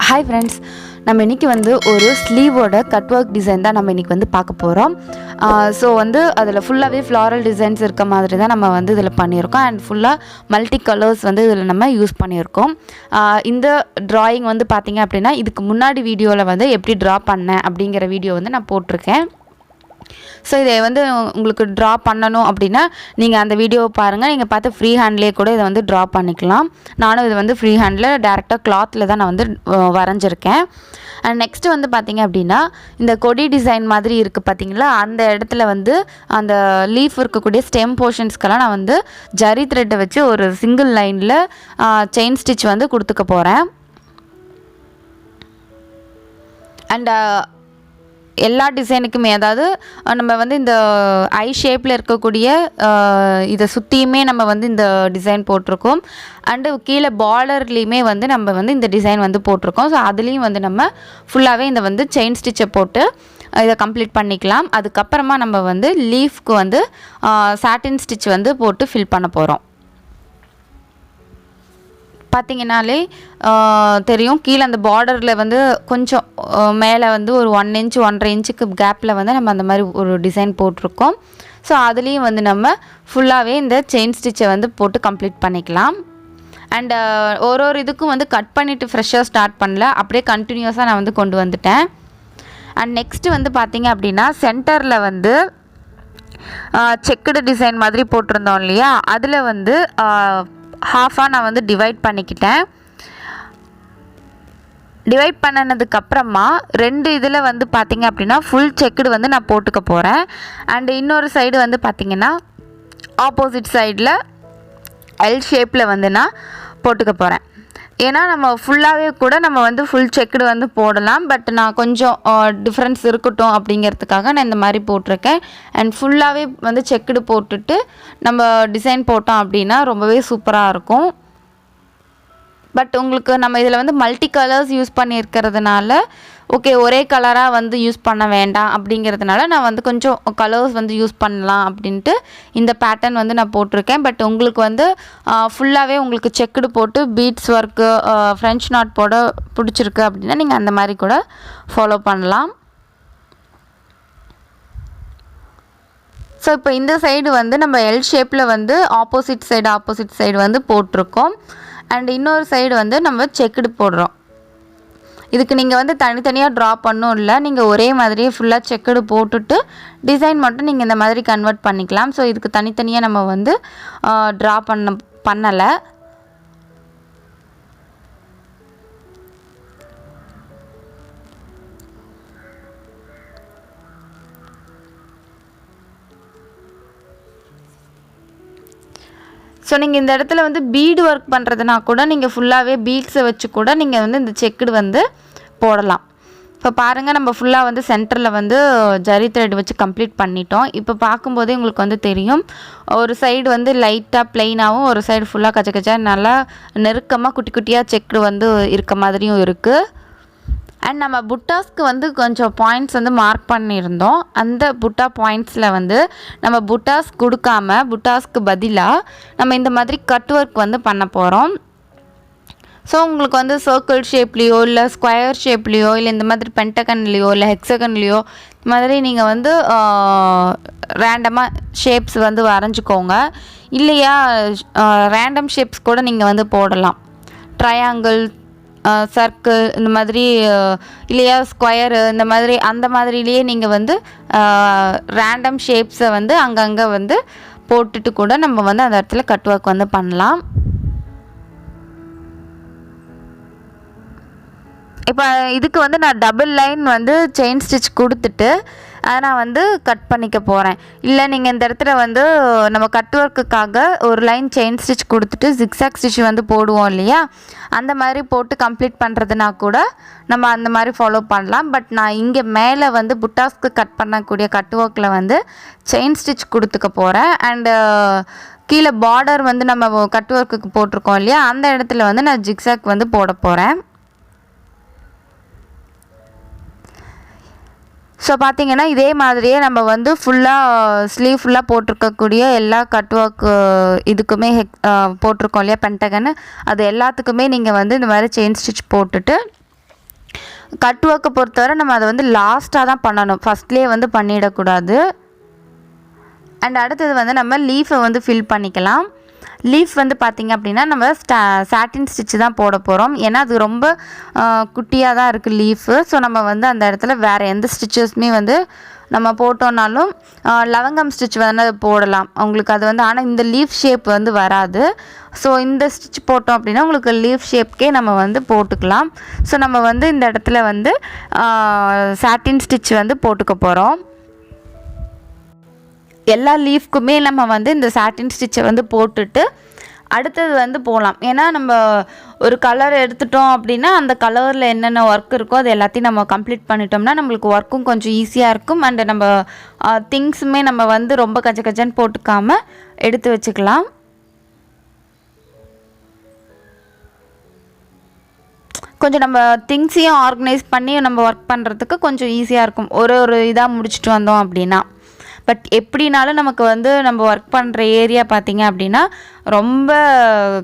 Hi friends, நம்ம இன்னைக்கு வந்து ஒரு ஸ்லீவோட கட் ஒர்க் டிசைன் தான் நம்ம இன்னைக்கு வந்து பார்க்க போகிறோம். ஸோ வந்து அதில் ஃபுல்லாகவே ஃப்ளாரல் டிசைன்ஸ் இருக்க மாதிரி தான் நம்ம வந்து இதில் பண்ணியிருக்கோம். அண்ட் ஃபுல்லாக மல்டி கலர்ஸ் வந்து இதில் நம்ம யூஸ் பண்ணியிருக்கோம். இந்த ட்ராயிங் வந்து பார்த்திங்க அப்படின்னா இதுக்கு முன்னாடி வீடியோவில் வந்து எப்படி ட்ரா பண்ணேன் அப்படிங்கிற வீடியோ வந்து நான் போட்டிருக்கேன். ஸோ இதை வந்து உங்களுக்கு ட்ரா பண்ணணும் அப்படின்னா நீங்கள் அந்த வீடியோவை பாருங்கள். நீங்கள் பார்த்து ஃப்ரீ ஹேண்ட்லேயே கூட இதை வந்து ட்ரா பண்ணிக்கலாம். நானும் இது வந்து ஃப்ரீ ஹேண்டில் டேரெக்டாக கிளாத்தில் தான் நான் வந்து வரைஞ்சிருக்கேன். அண்ட் நெக்ஸ்ட்டு வந்து பார்த்திங்க அப்படின்னா இந்த கொடி டிசைன் மாதிரி இருக்குது பார்த்திங்களா, அந்த இடத்துல வந்து அந்த லீஃப் இருக்கக்கூடிய ஸ்டெம் போர்ஷன்ஸ்க்கெல்லாம் நான் வந்து ஜரி த்ரெட்டை வச்சு ஒரு சிங்கிள் லைனில் செயின் ஸ்டிச் வந்து கொடுத்துக்க போகிறேன். அண்ட் எல்லா டிசைனுக்குமே, அதாவது நம்ம வந்து இந்த ஐ ஷேப்பில் இருக்கக்கூடிய இதை சுற்றியுமே நம்ம வந்து இந்த டிசைன் போட்டிருக்கோம். அண்டு கீழே பார்டர்லேயுமே வந்து நம்ம வந்து இந்த டிசைன் வந்து போட்டிருக்கோம். ஸோ அதுலேயும் வந்து நம்ம ஃபுல்லாகவே இந்த வந்து செயின் ஸ்டிச்சை போட்டு இதை கம்ப்ளீட் பண்ணிக்கலாம். அதுக்கப்புறமா நம்ம வந்து லீஃப்க்கு வந்து சாட்டின் ஸ்டிச் வந்து போட்டு ஃபில் பண்ண போகிறோம். பார்த்திங்கனாலே தெரியும், கீழே அந்த பார்டரில் வந்து கொஞ்சம் மேலே வந்து ஒரு 1 இன்ச் 1.5 இன்ச்சுக்கு கேப்பில் வந்து நம்ம அந்த மாதிரி ஒரு டிசைன் போட்டிருக்கோம். ஸோ அதுலேயும் வந்து நம்ம ஃபுல்லாகவே இந்த செயின் ஸ்டிச்சை வந்து போட்டு கம்ப்ளீட் பண்ணிக்கலாம். அண்ட் ஒரு இதுக்கும் வந்து கட் பண்ணிவிட்டு ஃப்ரெஷ்ஷாக ஸ்டார்ட் பண்ணல, அப்படியே கண்டினியூஸாக நான் வந்து கொண்டு வந்துட்டேன். அண்ட் நெக்ஸ்ட்டு வந்து பார்த்திங்க அப்படின்னா சென்டரில் வந்து செக்குடு டிசைன் மாதிரி போட்டிருந்தோம் இல்லையா, அதில் வந்து ஹாஃபாக நான் வந்து டிவைட் பண்ணிக்கிட்டேன். டிவைட் பண்ணினதுக்கப்புறமா 2 இதில் வந்து பார்த்திங்க அப்படின்னா ஃபுல் செக்குடு வந்து நான் போட்டுக்க போகிறேன். அண்டு இன்னொரு சைடு வந்து பார்த்திங்கன்னா ஆப்போசிட் சைடில் எல் ஷேப்பில் வந்து நான் போட்டுக்க போகிறேன். ஏன்னா நம்ம ஃபுல்லாகவே கூட நம்ம வந்து ஃபுல் செக்குடு வந்து போடலாம், பட் நான் கொஞ்சம் டிஃப்ரென்ஸ் இருக்கட்டும் அப்படிங்கிறதுக்காக நான் இந்த மாதிரி போட்டிருக்கேன். அண்ட் ஃபுல்லாகவே வந்து செக்குடு போட்டுட்டு நம்ம டிசைன் போட்டோம் அப்படின்னா ரொம்பவே சூப்பராக இருக்கும். பட் உங்களுக்கு நம்ம இதில் வந்து மல்டி கலர்ஸ் யூஸ் பண்ணியிருக்கிறதுனால ஓகே, ஒரே கலராக வந்து யூஸ் பண்ண வேண்டாம் அப்படிங்கிறதுனால நான் வந்து கொஞ்சம் கலர்ஸ் வந்து யூஸ் பண்ணலாம் அப்படின்ட்டு இந்த பேட்டர்ன் வந்து நான் போட்டிருக்கேன். பட் உங்களுக்கு வந்து ஃபுல்லாகவே உங்களுக்கு செக்குடு போட்டு பீட்ஸ் ஒர்க்கு ஃப்ரெஞ்ச் நாட் போட பிடிச்சிருக்கு அப்படின்னா நீங்கள் அந்த மாதிரி கூட ஃபாலோ பண்ணலாம். ஸோ இப்போ இந்த சைடு வந்து நம்ம எல் ஷேப்பில் வந்து ஆப்போசிட் சைடு வந்து போட்டிருக்கோம். அண்ட் இன்னொரு சைடு வந்து நம்ம செக்குடு போடுறோம். இதுக்கு நீங்கள் வந்து தனித்தனியாக ட்ரா பண்ணும் இல்லை, நீங்கள் ஒரே மாதிரியே ஃபுல்லாக செக்குடு போட்டுட்டு டிசைன் மட்டும் நீங்கள் இந்த மாதிரி கன்வெர்ட் பண்ணிக்கலாம். ஸோ இதுக்கு தனித்தனியாக நம்ம வந்து ட்ரா பண்ணலை. ஸோ நீங்கள் இந்த இடத்துல வந்து பீடு ஒர்க் பண்ணுறதுனா கூட நீங்கள் ஃபுல்லாகவே பீட்ஸை வச்சு கூட நீங்கள் வந்து இந்த செக்குடு வந்து போடலாம். இப்போ பாருங்கள், நம்ம ஃபுல்லாக வந்து சென்டரில் வந்து ஜரி த்ரெட் வச்சு கம்ப்ளீட் பண்ணிட்டோம். இப்போ பார்க்கும்போதே உங்களுக்கு வந்து தெரியும், ஒரு சைடு வந்து லைட்டாக ப்ளைனாகவும் ஒரு சைடு ஃபுல்லாக கச்சா நல்லா நெருக்கமாக குட்டி குட்டியாக செக்குடு வந்து இருக்க மாதிரியும் இருக்குது. அண்ட் நம்ம புட்டாஸ்க்கு வந்து கொஞ்சம் பாயிண்ட்ஸ் வந்து மார்க் பண்ணியிருந்தோம். அந்த புட்டா பாயிண்ட்ஸில் வந்து நம்ம புட்டாஸ் கொடுக்காம புட்டாஸ்க்கு பதிலாக நம்ம இந்த மாதிரி கட் ஒர்க் வந்து பண்ண போகிறோம். ஸோ உங்களுக்கு வந்து சர்க்கிள் ஷேப்லேயோ இல்லை ஸ்கொயர் ஷேப்லேயோ இல்லை இந்த மாதிரி பென்டகன்லேயோ இல்லை ஹெக்ஸகன்லேயோ இந்த மாதிரி நீங்கள் வந்து ரேண்டமாக ஷேப்ஸ் வந்து வரைஞ்சிக்கோங்க. இல்லையா ரேண்டம் ஷேப்ஸ் கூட நீங்கள் வந்து போடலாம். ட்ரையாங்கிள், சர்க்கிள் இந்த மாதிரி, இல்லையா ஸ்கொயரு, இந்த மாதிரி அந்த மாதிரிலேயே நீங்கள் வந்து ரேண்டம் ஷேப்ஸை வந்து அங்கங்கே வந்து போட்டுட்டு கூட நம்ம வந்து அந்த இடத்துல கட் ஒர்க் வந்து பண்ணலாம். இப்போ இதுக்கு வந்து நான் டபுள் லைன் வந்து செயின் ஸ்டிச் கொடுத்துட்டு அதை நான் வந்து கட் பண்ணிக்க போகிறேன். இல்லை நீங்கள் இந்த இடத்துல வந்து நம்ம கட் ஒர்க்குக்காக ஒரு லைன் செயின் ஸ்டிச் கொடுத்துட்டு ஜிக்ஸாக் ஸ்டிச் வந்து போடுவோம் இல்லையா, அந்த மாதிரி போட்டு கம்ப்ளீட் பண்ணுறதுனா கூட நம்ம அந்த மாதிரி ஃபாலோ பண்ணலாம். பட் நான் இங்கே மேலே வந்து புட்டாஸ்க்கு கட் பண்ணக்கூடிய கட் ஒர்க்கில் வந்து செயின் ஸ்டிச் கொடுத்துக்க போகிறேன். அண்டு கீழே பார்டர் வந்து நம்ம கட் ஒர்க்குக்கு போட்டிருக்கோம் இல்லையா, அந்த இடத்துல வந்து நான் ஜிக்ஸாக் வந்து போட போகிறேன். ஸோ பார்த்திங்கன்னா இதே மாதிரியே நம்ம வந்து ஃபுல்லாக ஸ்லீவ் ஃபுல்லாக போட்டிருக்கக்கூடிய எல்லா கட் ஒர்க் இதுக்குமே போட்டிருக்கோம் இல்லையா பென்டகன், அது எல்லாத்துக்குமே நீங்கள் வந்து இந்த மாதிரி செயின் ஸ்டிச் போட்டுட்டு கட் ஒர்க்கை பொறுத்தவரை நம்ம அதை வந்து லாஸ்ட்டாக தான் பண்ணணும், ஃபஸ்ட்லேயே வந்து பண்ணிடக்கூடாது. அண்ட் அடுத்தது வந்து நம்ம லீஃபை வந்து ஃபில் பண்ணிக்கலாம். லீஃப் வந்து பார்த்திங்க அப்படின்னா நம்ம சாட்டின் ஸ்டிச்சு தான் போட போகிறோம். ஏன்னா அது ரொம்ப குட்டியாக தான் இருக்குது லீஃபு. ஸோ நம்ம வந்து அந்த இடத்துல வேறு எந்த ஸ்டிச்சஸுமே வந்து நம்ம போட்டோன்னாலும் லவங்கம் ஸ்டிச் வந்து போடலாம் உங்களுக்கு. அது வந்து ஆனால் இந்த லீஃப் ஷேப் வந்து வராது. ஸோ இந்த ஸ்டிச் போட்டோம் அப்படின்னா உங்களுக்கு லீஃப் ஷேப்கே நம்ம வந்து போட்டுக்கலாம். ஸோ நம்ம வந்து இந்த இடத்துல வந்து சாட்டின் ஸ்டிச் வந்து போட்டுக்க போகிறோம். எல்லா லீஃப்க்குமே நம்ம வந்து இந்த சாட்டின் ஸ்டிச்சை வந்து போட்டுட்டு அடுத்தது வந்து போகலாம். ஏன்னா நம்ம ஒரு கலர் எடுத்துட்டோம் அப்படின்னா அந்த கலரில் என்னென்ன ஒர்க் இருக்கோ அது எல்லாத்தையும் நம்ம கம்ப்ளீட் பண்ணிட்டோம்னா நம்மளுக்கு ஒர்க்கும் கொஞ்சம் ஈஸியாக இருக்கும். அண்டு நம்ம திங்ஸுமே நம்ம வந்து ரொம்ப கச்சன்னு போட்டுக்காமல் எடுத்து வச்சுக்கலாம். கொஞ்சம் நம்ம திங்ஸையும் ஆர்கனைஸ் பண்ணி நம்ம ஒர்க் பண்ணுறதுக்கு கொஞ்சம் ஈஸியாக இருக்கும் ஒரு இதாக முடிச்சுட்டு வந்தோம் அப்படின்னா. பட் எப்படினாலும் நமக்கு வந்து நம்ம ஒர்க் பண்ணுற ஏரியா பார்த்திங்க அப்படின்னா ரொம்ப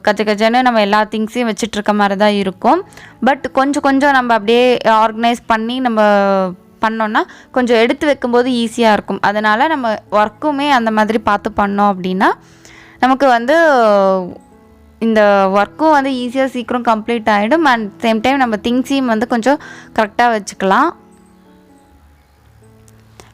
கச்சன்னு நம்ம எல்லா திங்ஸையும் வச்சிட்ருக்க மாதிரி தான் இருக்கும். பட் கொஞ்சம் நம்ம அப்படியே ஆர்கனைஸ் பண்ணி நம்ம பண்ணோன்னா கொஞ்சம் எடுத்து வைக்கும்போது ஈஸியாக இருக்கும். அதனால் நம்ம ஒர்க்குமே அந்த மாதிரி பார்த்து பண்ணோம் அப்படின்னா நமக்கு வந்து இந்த ஒர்க்கும் வந்து ஈஸியாக சீக்கிரம் கம்ப்ளீட் ஆகிடும். அண்ட் சேம் டைம் நம்ம திங்ஸையும் வந்து கொஞ்சம் கரெக்டாக வச்சுக்கலாம்.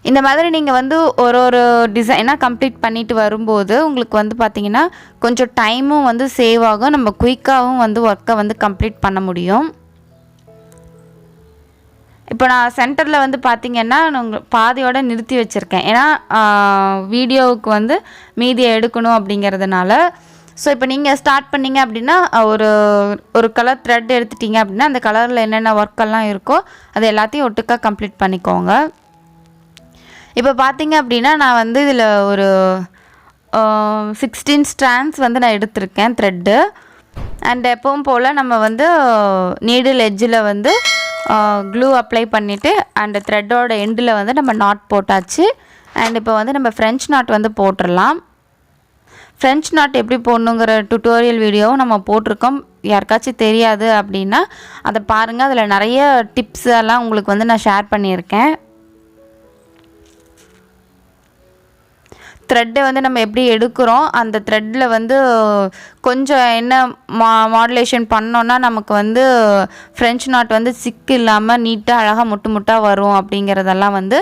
இந்த மாதிரி நீங்கள் வந்து ஒரு டிசைனாக கம்ப்ளீட் பண்ணிட்டு வரும்போது உங்களுக்கு வந்து பார்த்திங்கன்னா கொஞ்சம் டைமும் வந்து சேவ் ஆகும். நம்ம குயிக்காகவும் வந்து ஒர்க்கை வந்து கம்ப்ளீட் பண்ண முடியும். இப்போ நான் சென்டரில் வந்து பார்த்திங்கன்னா நான் பாதியோடு நிறுத்தி வச்சுருக்கேன். ஏன்னா வீடியோவுக்கு வந்து மீதியை எடுக்கணும் அப்படிங்கிறதுனால. ஸோ இப்போ நீங்கள் ஸ்டார்ட் பண்ணிங்க அப்படின்னா ஒரு கலர் த்ரெட் எடுத்துட்டிங்க அப்படின்னா அந்த கலரில் என்னென்ன ஒர்க்கெல்லாம் இருக்கோ அது எல்லாத்தையும் ஒட்டுக்காக கம்ப்ளீட் பண்ணிக்கோங்க. இப்போ பார்த்திங்க அப்படின்னா நான் வந்து இதில் ஒரு 16 ஸ்ட்ராண்ட்ஸ் வந்து நான் எடுத்திருக்கேன் த்ரெட்டு. அண்ட் எப்பவும் போல் நம்ம வந்து நீடில் எட்ஜில் வந்து க்ளூ அப்ளை பண்ணிவிட்டு அண்ட் த்ரெட்டோட எண்டில் வந்து நம்ம நாட் போட்டாச்சு. அண்ட் இப்போ வந்து நம்ம ஃப்ரெஞ்ச் நாட் வந்து போட்டுடலாம். ஃப்ரெஞ்ச் நாட் எப்படி போடணுங்கிற டுட்டோரியல் வீடியோவும் நம்ம போட்டிருக்கோம். யாருக்காச்சும் தெரியாது அப்படின்னா அதை பாருங்கள். அதில் நிறைய டிப்ஸ் எல்லாம் உங்களுக்கு வந்து நான் ஷேர் பண்ணியிருக்கேன். த்ரெட்டை வந்து நம்ம எப்படி எடுக்கிறோம் அந்த த்ரெட்டில் வந்து கொஞ்சம் என்ன மாடுலேஷன் பண்ணோன்னா நமக்கு வந்து ஃப்ரெஞ்ச் நாட் வந்து சிக்கு இல்லாமல் நீட்டாக அழகாக முட்டாக வரும் அப்படிங்கிறதெல்லாம் வந்து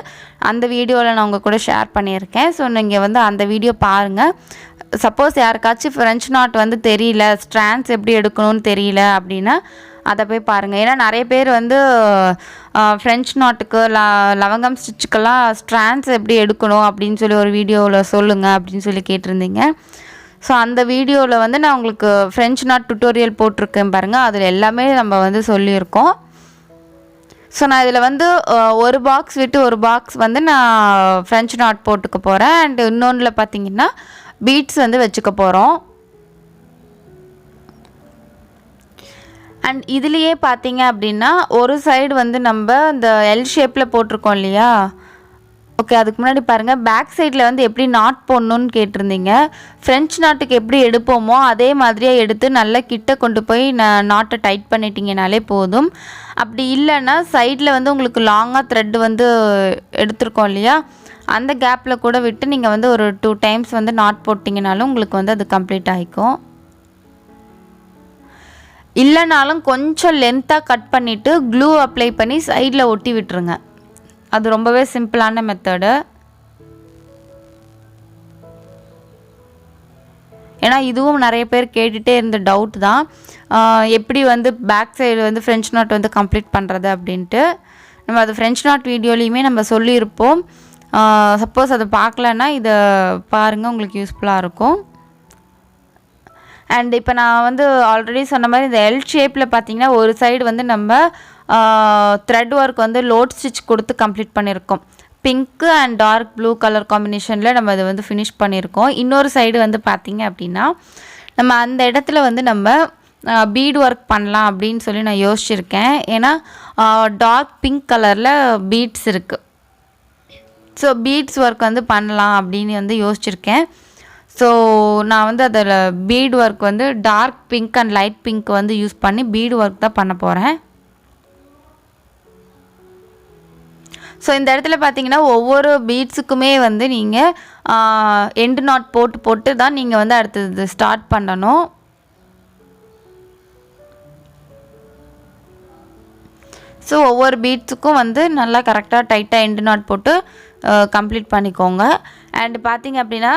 அந்த வீடியோவில் நான் உங்கள் கூட ஷேர் பண்ணியிருக்கேன். ஸோ நீங்கள் வந்து அந்த வீடியோ பாருங்கள். சப்போஸ் யாருக்காச்சும் ஃப்ரெஞ்ச் நாட் வந்து தெரியல, ஸ்ட்ராண்ட்ஸ் எப்படி எடுக்கணும்னு தெரியல அப்படின்னா அதை போய் பாருங்கள். ஏன்னா நிறைய பேர் வந்து ஃப்ரெஞ்ச் நாட்டுக்கு லவங்கம் ஸ்டிச்சுக்கெல்லாம் ஸ்ட்ராண்ட்ஸ் எப்படி எடுக்கணும் அப்படின்னு சொல்லி ஒரு வீடியோவில் சொல்லுங்கள் அப்படின்னு சொல்லி கேட்டிருந்தீங்க. ஸோ அந்த வீடியோவில் வந்து நான் உங்களுக்கு ஃப்ரெஞ்ச் நாட் டுட்டோரியல் போட்டிருக்கேன் பாருங்கள். அதில் எல்லாமே நம்ம வந்து சொல்லியிருக்கோம். ஸோ நான் இதில் வந்து ஒரு பாக்ஸ் விட்டு ஒரு பாக்ஸ் வந்து நான் ஃப்ரெஞ்ச் நாட் போட்டுக்க போகிறேன். அண்ட் இன்னொன்றில் பார்த்திங்கன்னா பீட்ஸ் வந்து வச்சுக்க போகிறோம். அண்ட் இதுலேயே பார்த்தீங்க அப்படின்னா ஒரு சைடு வந்து நம்ம இந்த எல் ஷேப்பில் போட்டிருக்கோம் இல்லையா. ஓகே, அதுக்கு முன்னாடி பாருங்கள் பேக் சைடில் வந்து எப்படி நாட் போடணுன்னு கேட்டிருந்தீங்க. ஃப்ரெஞ்ச் நாட்டுக்கு எப்படி எடுப்போமோ அதே மாதிரியே எடுத்து நல்லா கிட்ட கொண்டு போய் நாட்டை டைட் பண்ணிட்டீங்கனாலே போதும். அப்படி இல்லைன்னா சைடில் வந்து உங்களுக்கு லாங்காக த்ரெட் வந்து எடுத்துருக்கோம் இல்லையா, அந்த கேப்பில் கூட விட்டு நீங்கள் வந்து ஒரு 2 டைம்ஸ் வந்து நாட் போட்டிங்கனாலும் உங்களுக்கு வந்து அது கம்ப்ளீட் ஆகிக்கும். இல்லைனாலும் கொஞ்சம் லென்த்தாக கட் பண்ணிவிட்டு க்ளூ அப்ளை பண்ணி சைடில் ஒட்டி விட்டுருங்க. அது ரொம்பவே சிம்பிளான மெத்தடு. ஏன்னா இதுவும் நிறைய பேர் கேட்டுகிட்டே இருந்த டவுட் தான், எப்படி வந்து பேக் சைடு வந்து ஃப்ரெஞ்ச் நாட் வந்து கம்ப்ளீட் பண்ணுறது அப்படின்ட்டு. நம்ம அது ஃப்ரெஞ்ச் நாட் வீடியோலையுமே நம்ம சொல்லியிருப்போம். சப்போஸ் அதை பார்க்கலன்னா இதை பாருங்கள், உங்களுக்கு யூஸ்ஃபுல்லாக இருக்கும். அண்ட் இப்போ நான் வந்து ஆல்ரெடி சொன்ன மாதிரி இந்த எல் ஷேப்பில் பார்த்தீங்கன்னா ஒரு சைடு வந்து நம்ம த்ரெட் ஒர்க் வந்து லோட் ஸ்டிச் கொடுத்து கம்ப்ளீட் பண்ணியிருக்கோம். Pink and dark blue colour காம்பினேஷனில் நம்ம அதை வந்து ஃபினிஷ் பண்ணியிருக்கோம். இன்னொரு சைடு வந்து பார்த்திங்க அப்படின்னா நம்ம அந்த இடத்துல வந்து நம்ம பீட் ஒர்க் பண்ணலாம் அப்படின்னு சொல்லி நான் யோசிச்சுருக்கேன். ஏன்னா டார்க் பிங்க் கலரில் பீட்ஸ் இருக்குது. ஸோ பீட்ஸ் ஒர்க் வந்து பண்ணலாம் அப்படின்னு வந்து யோசிச்சுருக்கேன். ஸோ நான் வந்து அதில் பீட் ஒர்க் வந்து dark pink and light pink வந்து யூஸ் பண்ணி பீட் ஒர்க் தான் பண்ண போகிறேன். ஸோ இந்த இடத்துல பார்த்தீங்கன்னா ஒவ்வொரு பீட்ஸுக்குமே வந்து நீங்கள் எண்டு நாட் போட்டு தான் நீங்கள் வந்து அடுத்தது ஸ்டார்ட் பண்ணணும். ஸோ ஒவ்வொரு பீட்ஸுக்கும் வந்து நல்லா கரெக்டாக டைட்டாக எண்டு நாட் போட்டு கம்ப்ளீட் பண்ணிக்கோங்க. அண்ட் பார்த்திங்க அப்படின்னா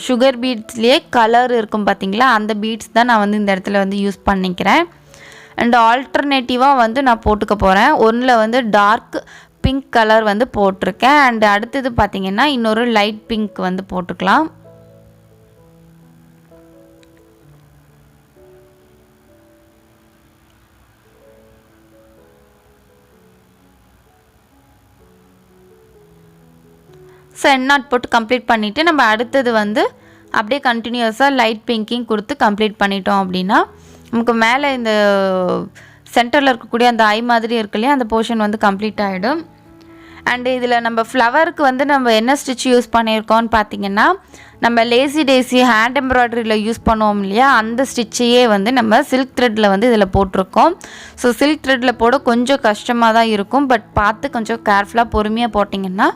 சுகர் பீட்ஸ்லேயே கலர் இருக்கும் பார்த்திங்களா, அந்த பீட்ஸ் தான் நான் வந்து இந்த இடத்துல வந்து யூஸ் பண்ணிக்கிறேன். அண்ட் ஆல்டர்னேட்டிவாக வந்து நான் போட்டுக்க போகிறேன். ஒன்றில் வந்து டார்க் பிங்க் கலர் வந்து போட்டிருக்கேன். அண்ட் அடுத்தது பார்த்திங்கன்னா இன்னொரு லைட் பிங்க் வந்து போட்டுக்கலாம். ஸோ எண்ட் நாட் போட்டு கம்ப்ளீட் பண்ணிவிட்டு நம்ம அடுத்தது வந்து அப்படியே கண்டினியூஸாக லைட் பிங்கிங் கொடுத்து கம்ப்ளீட் பண்ணிட்டோம் அப்படின்னா நமக்கு மேலே இந்த சென்டரில் இருக்கக்கூடிய அந்த ஐ மாதிரி இருக்கு இல்லையா, அந்த போர்ஷன் வந்து கம்ப்ளீட் ஆகிடும். அண்டு இதில் நம்ம ஃப்ளவருக்கு வந்து நம்ம என்ன ஸ்டிச் யூஸ் பண்ணியிருக்கோம்னு பார்த்திங்கன்னா நம்ம லேசி டேசி ஹேண்ட் எம்ப்ராய்டரியில் யூஸ் பண்ணுவோம் இல்லையா, அந்த ஸ்டிச்சையே வந்து நம்ம சில்க் த்ரெட்டில் வந்து இதில் போட்டிருக்கோம். ஸோ சில்க் த்ரெட்டில் போட கொஞ்சம் கஷ்டமாக தான் இருக்கும், பட் பார்த்து கொஞ்சம் கேர்ஃபுல்லாக பொறுமையாக போட்டிங்கன்னா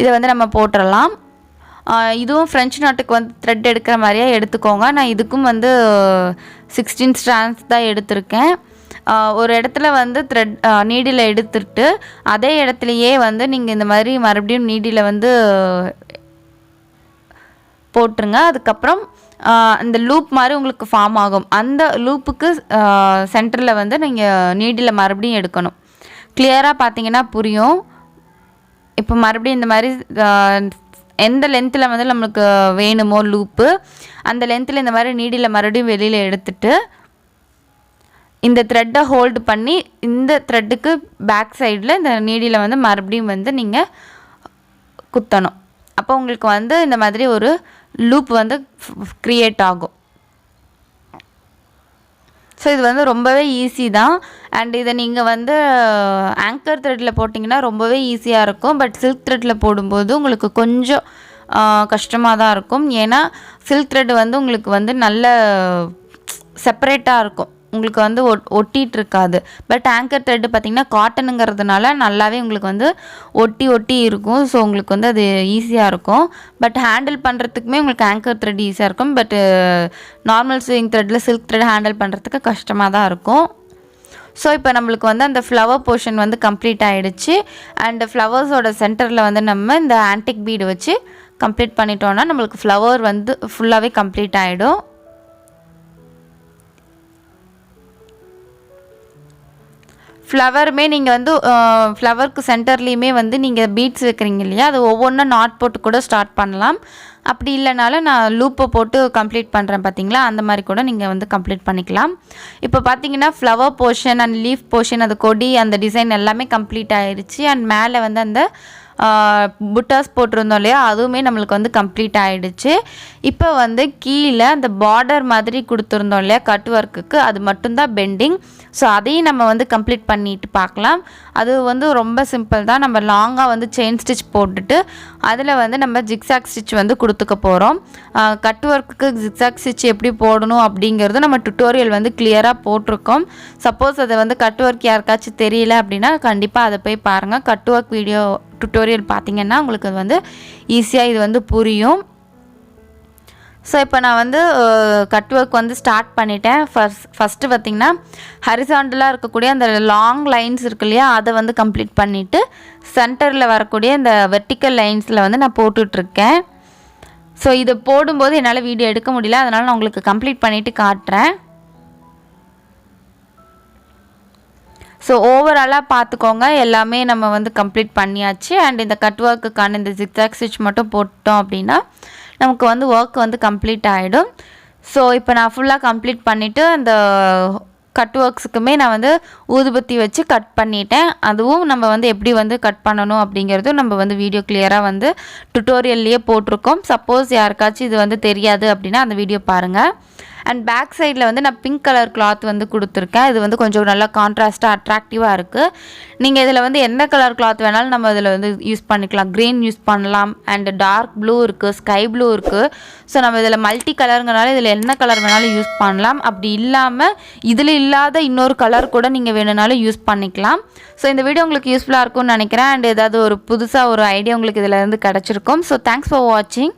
இதை வந்து நம்ம போட்டுடலாம். இதுவும் ஃப்ரெஞ்ச் நாட்டுக்கு வந்து த்ரெட் எடுக்கிற மாதிரியே எடுத்துக்கோங்க. நான் இதுக்கும் வந்து 16 ஸ்ட்ராண்ட்ஸ் தான் எடுத்திருக்கேன். ஒரு இடத்துல வந்து த்ரெட் நீடில் எடுத்துட்டு அதே இடத்துலையே வந்து நீங்கள் இந்த மாதிரி மறுபடியும் நீடில் வந்து போட்டுருங்க. அதுக்கப்புறம் அந்த லூப் மாதிரி உங்களுக்கு ஃபார்ம் ஆகும். அந்த லூப்புக்கு சென்டரில் வந்து நீங்கள் நீடில் மறுபடியும் எடுக்கணும். கிளியராக பார்த்தீங்கன்னா புரியும். இப்போ மறுபடியும் இந்த மாதிரி எந்த லென்த்தில் வந்து நம்மளுக்கு வேணுமோ லூப்பு, அந்த லென்த்தில் இந்த மாதிரி நீடில் மறுபடியும் வெளியில் எடுத்துட்டு இந்த த்ரெட்டை ஹோல்டு பண்ணி இந்த த்ரெட்டுக்கு பேக் சைடில் இந்த நீடில் வந்து மறுபடியும் வந்து நீங்கள் குத்தணும். அப்போ உங்களுக்கு வந்து இந்த மாதிரி ஒரு லூப் வந்து க்ரியேட் ஆகும். ஸோ இது வந்து ரொம்பவே ஈஸி தான். அண்ட் இதை நீங்கள் வந்து ஆங்கர் த்ரெட்டில் போட்டிங்கன்னா ரொம்பவே ஈஸியாக இருக்கும். பட் சில்க் த்ரெட்டில் போடும்போது உங்களுக்கு கொஞ்சம் கஷ்டமாக தான் இருக்கும். ஏன்னா சில்க் த்ரெட் வந்து உங்களுக்கு வந்து நல்ல செப்பரேட்டாக இருக்கும், உங்களுக்கு வந்து ஒட்டிகிட்டு இருக்காது. பட் ஆங்கர் த்ரெட்டு பார்த்திங்கன்னா காட்டனுங்கிறதுனால நல்லாவே உங்களுக்கு வந்து ஒட்டி இருக்கும். ஸோ உங்களுக்கு வந்து அது ஈஸியாக இருக்கும். பட் ஹேண்டில் பண்ணுறதுக்குமே உங்களுக்கு ஆங்கர் த்ரெட் ஈஸியாக இருக்கும். பட் நார்மல் ஸ்விங் த்ரெட்டில் சில்க் த்ரெட் ஹேண்டில் பண்ணுறதுக்கு கஷ்டமாக தான் இருக்கும். ஸோ இப்போ நம்மளுக்கு வந்து அந்த ஃப்ளவர் போர்ஷன் வந்து கம்ப்ளீட் ஆகிடுச்சு. அண்ட் ஃப்ளவர்ஸோட சென்டரில் வந்து நம்ம இந்த ஆன்டிக் பீடு வச்சு கம்ப்ளீட் பண்ணிட்டோன்னா நம்மளுக்கு ஃப்ளவர் வந்து ஃபுல்லாகவே கம்ப்ளீட் ஆகிடும். ஃப்ளவருமே நீங்கள் வந்து ஃப்ளவருக்கு சென்டர்லேயுமே வந்து நீங்கள் பீட்ஸ் வைக்கிறீங்க இல்லையா, அது ஒவ்வொன்றா நாட் போட்டு கூட ஸ்டார்ட் பண்ணலாம். அப்படி இல்லைனாலும் நான் லூப்பை போட்டு கம்ப்ளீட் பண்ணுறேன் பார்த்தீங்களா, அந்த மாதிரி கூட நீங்கள் வந்து கம்ப்ளீட் பண்ணிக்கலாம். இப்போ பார்த்தீங்கன்னா flower portion and leaf portion, அந்த கொடி, அந்த டிசைன் எல்லாமே கம்ப்ளீட் ஆகிடுச்சு. அண்ட் மேலே வந்து அந்த புட்டாஸ் போட்டிருந்தோம் இல்லையா, அதுவுமே நம்மளுக்கு வந்து கம்ப்ளீட் ஆகிடுச்சு. இப்போ வந்து கீழே அந்த பார்டர் மாதிரி கொடுத்துருந்தோம் இல்லையா கட் ஒர்க்குக்கு, அது மட்டும்தான் பெண்டிங். ஸோ அதையும் நம்ம வந்து கம்ப்ளீட் பண்ணிட்டு பார்க்கலாம். அது வந்து ரொம்ப சிம்பிள் தான். நம்ம லாங்காக வந்து செயின் ஸ்டிச் போட்டுட்டு அதில் வந்து நம்ம ஜிக்ஸாக் ஸ்டிச் வந்து கொடுத்துக்க போகிறோம். கட் ஒர்க்குக்கு ஜிக்ஸாக் ஸ்டிச் எப்படி போடணும் அப்படிங்கிறது நம்ம டுட்டோரியல் வந்து கிளியராக போட்டிருக்கோம். சப்போஸ் அதை வந்து கட் ஒர்க் யாருக்காச்சும் தெரியல அப்படின்னா கண்டிப்பாக அதை போய் பாருங்கள். கட் ஒர்க் வீடியோ டுட்டோரியல் பார்த்திங்கன்னா உங்களுக்கு அது வந்து ஈஸியாக இது வந்து புரியும். ஸோ இப்போ நான் வந்து கட் ஒர்க் வந்து ஸ்டார்ட் பண்ணிட்டேன். ஃபஸ்ட்டு பார்த்திங்கன்னா ஹரிசாண்டலாக இருக்கக்கூடிய அந்த லாங் லைன்ஸ் இருக்கு இல்லையா, அதை வந்து கம்ப்ளீட் பண்ணிவிட்டு சென்டரில் வரக்கூடிய இந்த வெர்டிக்கல் லைன்ஸில் வந்து நான் போட்டுட்ருக்கேன். ஸோ இதை போடும்போது என்னால் வீடியோ எடுக்க முடியல, அதனால் நான் உங்களுக்கு கம்ப்ளீட் பண்ணிவிட்டு காட்டுறேன். ஸோ ஓவராலாக பார்த்துக்கோங்க, எல்லாமே நம்ம வந்து கம்ப்ளீட் பண்ணியாச்சு. அண்ட் இந்த கட் ஒர்க்குக்கான இந்த ஜிக்ஸாக் ஸ்டிச் மட்டும் போட்டோம் அப்படின்னா நமக்கு வந்து ஒர்க் வந்து கம்ப்ளீட் ஆகிடும். ஸோ இப்போ நான் ஃபுல்லாக கம்ப்ளீட் பண்ணிவிட்டு அந்த கட் ஒர்க்ஸுக்குமே நான் வந்து ஊதுபத்தி வச்சு கட் பண்ணிட்டேன். அதுவும் நம்ம வந்து எப்படி வந்து கட் பண்ணணும் அப்படிங்கிறதும் நம்ம வந்து வீடியோ கிளியராக வந்து டுட்டோரியல்லையே போட்டிருக்கோம். சப்போஸ் யாருக்காச்சும் இது வந்து தெரியாது அப்படின்னா அந்த வீடியோ பாருங்கள். அண்ட் பேக் சைடில் வந்து நான் பிங்க் கலர் கிளாத் வந்து கொடுத்துருக்கேன். இது வந்து கொஞ்சம் நல்லா கான்ட்ராஸ்ட்டாக அட்ராக்டிவாக இருக்குது. நீங்கள் இதில் வந்து எந்த கலர் கிளாத் வேணாலும் நம்ம இதில் வந்து யூஸ் பண்ணிக்கலாம். க்ரீன் யூஸ் பண்ணலாம், அண்ட் டார்க் ப்ளூ இருக்குது, ஸ்கை ப்ளூ இருக்குது. ஸோ நம்ம இதில் மல்டி கலருங்கனால இதில் என்ன கலர் வேணாலும் யூஸ் பண்ணலாம். அப்படி இல்லாமல் இதில் இல்லாத இன்னொரு கலர் கூட நீங்கள் வேணும்னாலும் யூஸ் பண்ணிக்கலாம். ஸோ இந்த வீடியோ உங்களுக்கு யூஸ்ஃபுல்லாக இருக்கும்னு நினைக்கிறேன். அண்ட் ஏதாவது ஒரு புதுசாக ஒரு ஐடியா உங்களுக்கு இதில் இருந்து கிடச்சிருக்கும். ஸோ தேங்க்ஸ் ஃபார் வாட்சிங்.